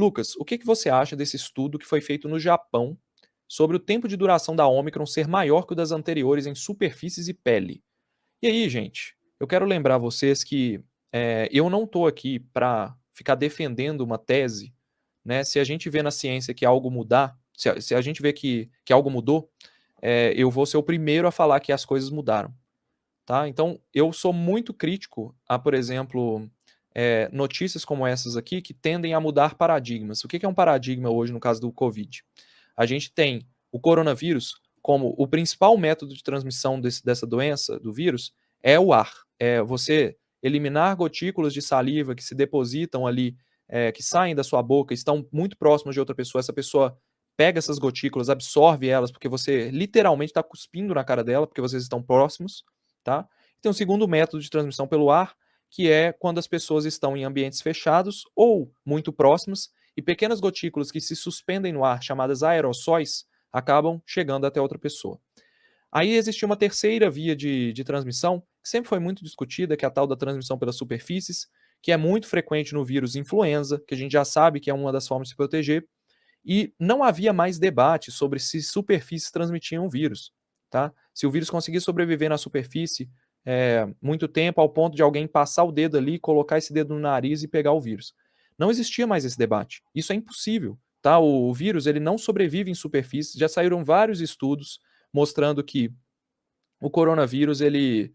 Lucas, o que que você acha desse estudo que foi feito no Japão sobre o tempo de duração da Omicron ser maior que o das anteriores em superfícies e pele? E aí, gente, eu quero lembrar vocês que eu não estou aqui para ficar defendendo uma tese, né? Se a gente vê na ciência que algo mudar, se a gente vê que algo mudou, eu vou ser o primeiro a falar que as coisas mudaram, tá? Então, eu sou muito crítico a, por exemplo, notícias como essas aqui que tendem a mudar paradigmas. O que é um paradigma hoje no caso do Covid? A gente tem o coronavírus como o principal método de transmissão dessa doença, do vírus, é o ar. É você eliminar gotículas de saliva que se depositam ali, que saem da sua boca, estão muito próximas de outra pessoa. Essa pessoa pega essas gotículas, absorve elas, porque você literalmente está cuspindo na cara dela, porque vocês estão próximos, tá? Tem um segundo método de transmissão pelo ar, que é quando as pessoas estão em ambientes fechados ou muito próximos e pequenas gotículas que se suspendem no ar, chamadas aerossóis, acabam chegando até outra pessoa. Aí existe uma terceira via de transmissão, que sempre foi muito discutida, que é a tal da transmissão pelas superfícies, que é muito frequente no vírus influenza, que a gente já sabe que é uma das formas de se proteger, e não havia mais debate sobre se superfícies transmitiam o vírus, tá? Se o vírus conseguia sobreviver na superfície muito tempo, ao ponto de alguém passar o dedo ali, colocar esse dedo no nariz e pegar o vírus. Não existia mais esse debate. Isso é impossível, tá? O vírus ele não sobrevive em superfícies. Já saíram vários estudos mostrando que o coronavírus ele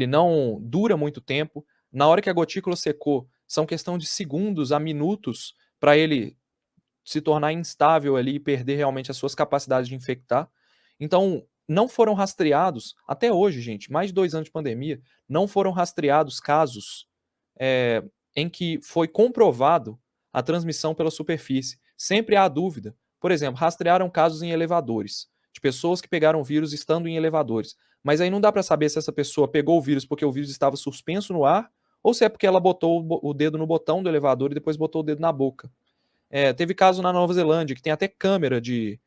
não dura muito tempo. Na hora que a gotícula secou, são questão de segundos a minutos para ele se tornar instável ali e perder realmente as suas capacidades de infectar. Então, não foram rastreados, até hoje, gente, mais de 2 anos de pandemia, não foram rastreados casos é, em que foi comprovado a transmissão pela superfície. Sempre há dúvida. Por exemplo, rastrearam casos em elevadores, de pessoas que pegaram o vírus estando em elevadores. Mas aí não dá para saber se essa pessoa pegou o vírus porque o vírus estava suspenso no ar ou se é porque ela botou o dedo no botão do elevador e depois botou o dedo na boca. Teve caso na Nova Zelândia, que tem até câmera de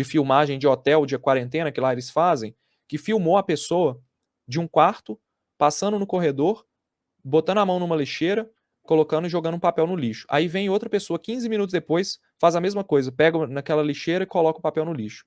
filmagem de hotel de quarentena, que lá eles fazem, que filmou a pessoa de um quarto, passando no corredor, botando a mão numa lixeira, colocando e jogando um papel no lixo. Aí vem outra pessoa, 15 minutos depois, faz a mesma coisa, pega naquela lixeira e coloca o papel no lixo.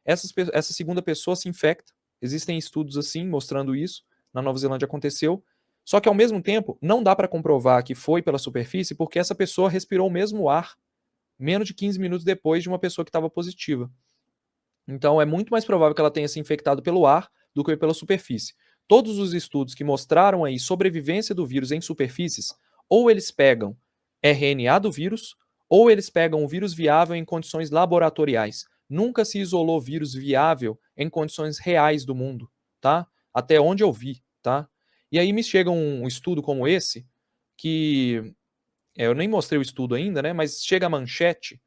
Essa segunda pessoa se infecta, existem estudos assim, mostrando isso, na Nova Zelândia aconteceu, só que ao mesmo tempo, não dá para comprovar que foi pela superfície, porque essa pessoa respirou o mesmo ar menos de 15 minutos depois de uma pessoa que estava positiva. Então é muito mais provável que ela tenha se infectado pelo ar do que pela superfície. Todos os estudos que mostraram aí sobrevivência do vírus em superfícies, ou eles pegam RNA do vírus, ou eles pegam o vírus viável em condições laboratoriais. Nunca se isolou vírus viável em condições reais do mundo, tá? Até onde eu vi, tá? E aí me chega um estudo como esse, que eu nem mostrei o estudo ainda, né? Mas chega a manchete.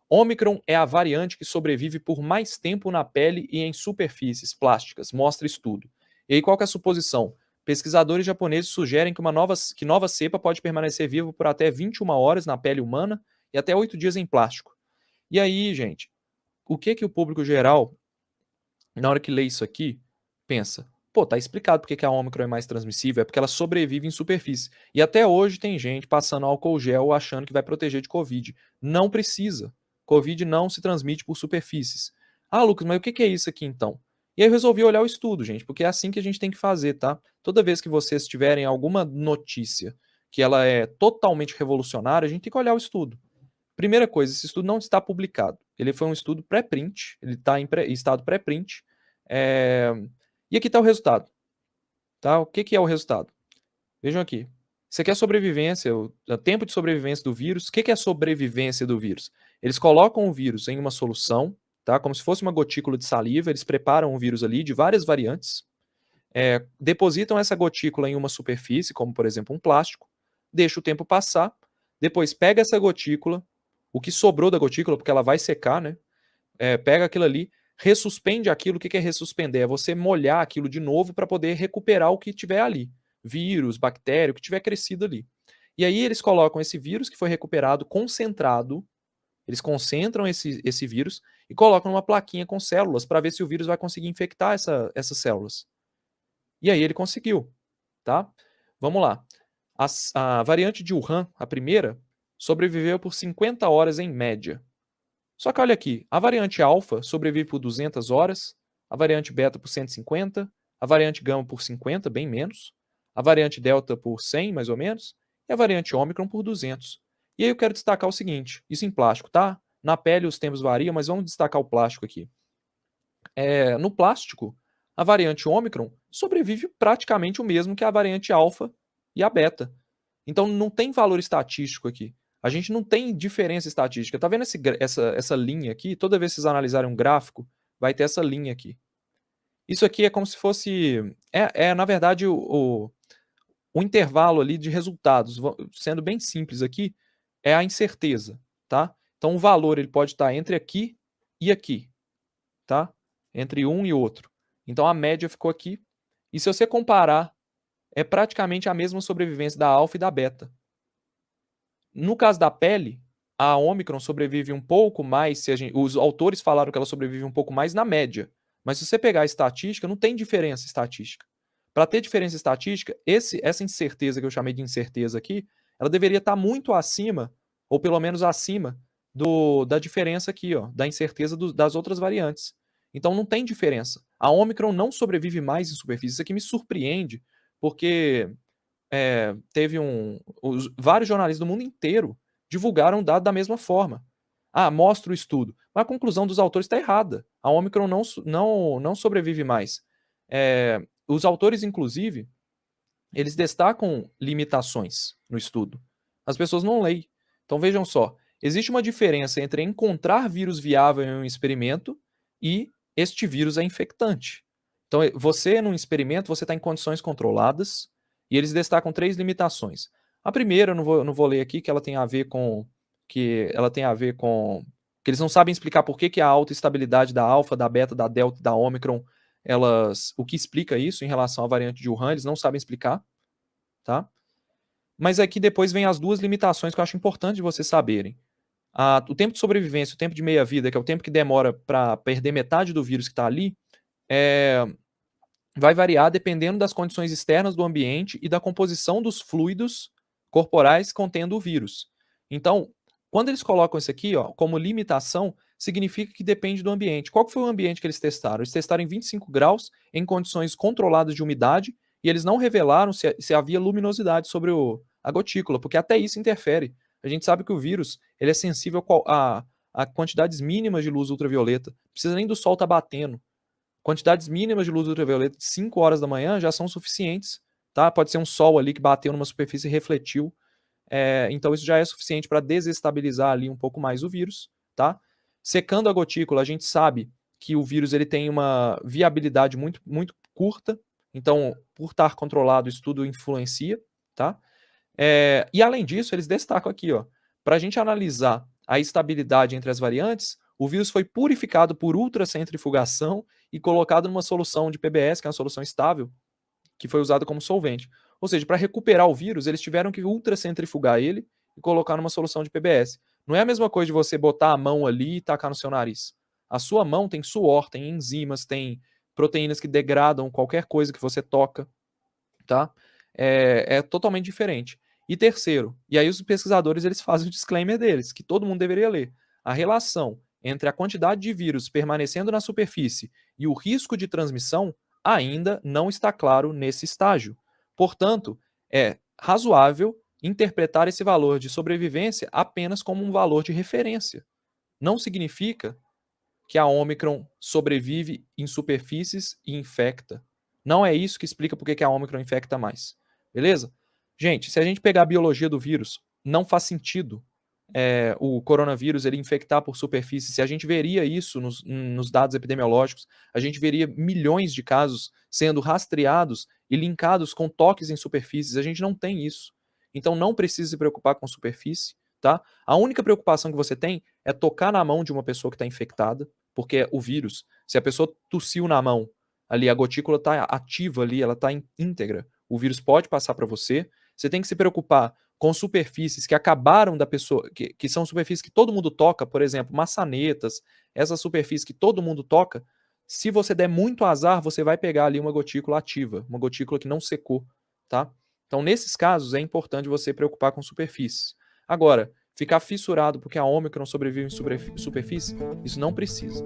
Ômicron é a variante que sobrevive por mais tempo na pele e em superfícies plásticas, mostra estudo. E aí qual que é a suposição? Pesquisadores japoneses sugerem que nova cepa pode permanecer viva por até 21 horas na pele humana e até 8 dias em plástico. E aí, gente, o que o público geral, na hora que lê isso aqui, pensa? Pô, tá explicado porque que a Ômicron é mais transmissível, é porque ela sobrevive em superfície. E até hoje tem gente passando álcool gel achando que vai proteger de Covid. Não precisa. Covid não se transmite por superfícies. Ah, Lucas, mas o que é isso aqui então? E aí eu resolvi olhar o estudo, gente, porque é assim que a gente tem que fazer, tá? Toda vez que vocês tiverem alguma notícia que ela é totalmente revolucionária, a gente tem que olhar o estudo. Primeira coisa, esse estudo não está publicado. Ele foi um estudo pré-print, ele está em estado pré-print. É... E aqui está o resultado. Tá? O que é o resultado? Vejam aqui. Isso aqui é a sobrevivência, o tempo de sobrevivência do vírus. O que é a sobrevivência do vírus? Eles colocam o vírus em uma solução, tá? Como se fosse uma gotícula de saliva, eles preparam o vírus ali de várias variantes, depositam essa gotícula em uma superfície, como por exemplo um plástico, deixa o tempo passar, depois pega essa gotícula, o que sobrou da gotícula, porque ela vai secar, né? Pega aquilo ali, ressuspende aquilo. O que é ressuspender? É você molhar aquilo de novo para poder recuperar o que tiver ali. Vírus, bactéria, o que tiver crescido ali. E aí eles colocam esse vírus que foi recuperado concentrado, eles concentram esse vírus e colocam numa plaquinha com células para ver se o vírus vai conseguir infectar essas células. E aí ele conseguiu, tá? Vamos lá. A variante de Wuhan, a primeira, sobreviveu por 50 horas em média. Só que olha aqui, a variante alfa sobrevive por 200 horas, a variante beta por 150, a variante gama por 50, bem menos, a variante delta por 100, mais ou menos, e a variante ômicron por 200. E aí eu quero destacar o seguinte, isso em plástico, tá? Na pele os tempos variam, mas vamos destacar o plástico aqui. No plástico, a variante ômicron sobrevive praticamente o mesmo que a variante alfa e a beta. Então não tem valor estatístico aqui. A gente não tem diferença estatística. Tá vendo essa linha aqui? Toda vez que vocês analisarem um gráfico, vai ter essa linha aqui. Isso aqui é como se fosse. Na verdade, o intervalo ali de resultados. Sendo bem simples aqui, é a incerteza. Tá? Então o valor ele pode estar entre aqui e aqui. Tá? Entre um e outro. Então a média ficou aqui. E se você comparar, é praticamente a mesma sobrevivência da alfa e da beta. No caso da pele, a Omicron sobrevive um pouco mais, os autores falaram que ela sobrevive um pouco mais na média. Mas se você pegar a estatística, não tem diferença estatística. Para ter diferença estatística, essa incerteza que eu chamei de incerteza aqui, ela deveria estar muito acima, ou pelo menos acima, da diferença aqui, ó, da incerteza das outras variantes. Então não tem diferença. A Omicron não sobrevive mais em superfície. Isso aqui me surpreende, porque teve vários jornalistas do mundo inteiro divulgaram o dado da mesma forma. Mostra o estudo. Mas a conclusão dos autores está errada. A Omicron não sobrevive mais. Os autores, inclusive, eles destacam limitações no estudo. As pessoas não leem. Então vejam só, existe uma diferença entre encontrar vírus viável em um experimento e este vírus é infectante. Então você, num experimento, você está em condições controladas, e eles destacam 3 limitações. A primeira, eu não vou ler aqui, que ela tem a ver com que eles não sabem explicar por que a alta estabilidade da alfa, da beta, da delta, da ômicron, o que explica isso em relação à variante de Wuhan, eles não sabem explicar, tá? Mas aqui depois vem as 2 limitações que eu acho importante de vocês saberem. O tempo de sobrevivência, o tempo de meia-vida, que é o tempo que demora para perder metade do vírus que está ali, vai variar dependendo das condições externas do ambiente e da composição dos fluidos corporais contendo o vírus. Então, quando eles colocam isso aqui, ó, como limitação, significa que depende do ambiente. Qual que foi o ambiente que eles testaram? Eles testaram em 25 graus, em condições controladas de umidade, e eles não revelaram se havia luminosidade sobre a gotícula, porque até isso interfere. A gente sabe que o vírus ele é sensível a quantidades mínimas de luz ultravioleta. Não precisa nem do sol estar batendo. Quantidades mínimas de luz ultravioleta de 5 horas da manhã já são suficientes. Tá? Pode ser um sol ali que bateu numa superfície e refletiu. Então isso já é suficiente para desestabilizar ali um pouco mais o vírus. Tá? Secando a gotícula, a gente sabe que o vírus ele tem uma viabilidade muito, muito curta. Então, por estar controlado, isso tudo influencia. Tá? E além disso, eles destacam aqui, para a gente analisar a estabilidade entre as variantes, o vírus foi purificado por ultracentrifugação e colocado numa solução de PBS, que é uma solução estável, que foi usada como solvente. Ou seja, para recuperar o vírus, eles tiveram que ultracentrifugar ele e colocar numa solução de PBS. Não é a mesma coisa de você botar a mão ali e tacar no seu nariz. A sua mão tem suor, tem enzimas, tem proteínas que degradam qualquer coisa que você toca, tá? É totalmente diferente. E terceiro, e aí os pesquisadores eles fazem o disclaimer deles, que todo mundo deveria ler. A relação entre a quantidade de vírus permanecendo na superfície e o risco de transmissão ainda não está claro nesse estágio. Portanto, é razoável interpretar esse valor de sobrevivência apenas como um valor de referência. Não significa que a Omicron sobrevive em superfícies e infecta. Não é isso que explica por que a Omicron infecta mais. Beleza? Gente, se a gente pegar a biologia do vírus, não faz sentido o coronavírus ele infectar por superfície. Se a gente veria isso nos dados epidemiológicos, a gente veria milhões de casos sendo rastreados e linkados com toques em superfícies. A gente não tem isso. Então não precisa se preocupar com superfície, tá? A única preocupação que você tem é tocar na mão de uma pessoa que está infectada, porque o vírus, se a pessoa tossiu na mão, ali a gotícula está ativa ali, ela está íntegra, o vírus pode passar para você. Você tem que se preocupar com superfícies que acabaram da pessoa, que são superfícies que todo mundo toca, por exemplo, maçanetas, essas superfícies que todo mundo toca. Se você der muito azar, você vai pegar ali uma gotícula ativa, uma gotícula que não secou, tá? Então, nesses casos, é importante você preocupar com superfícies. Agora, Ficar fissurado porque a Ômicron sobrevive em superfície? Isso não precisa.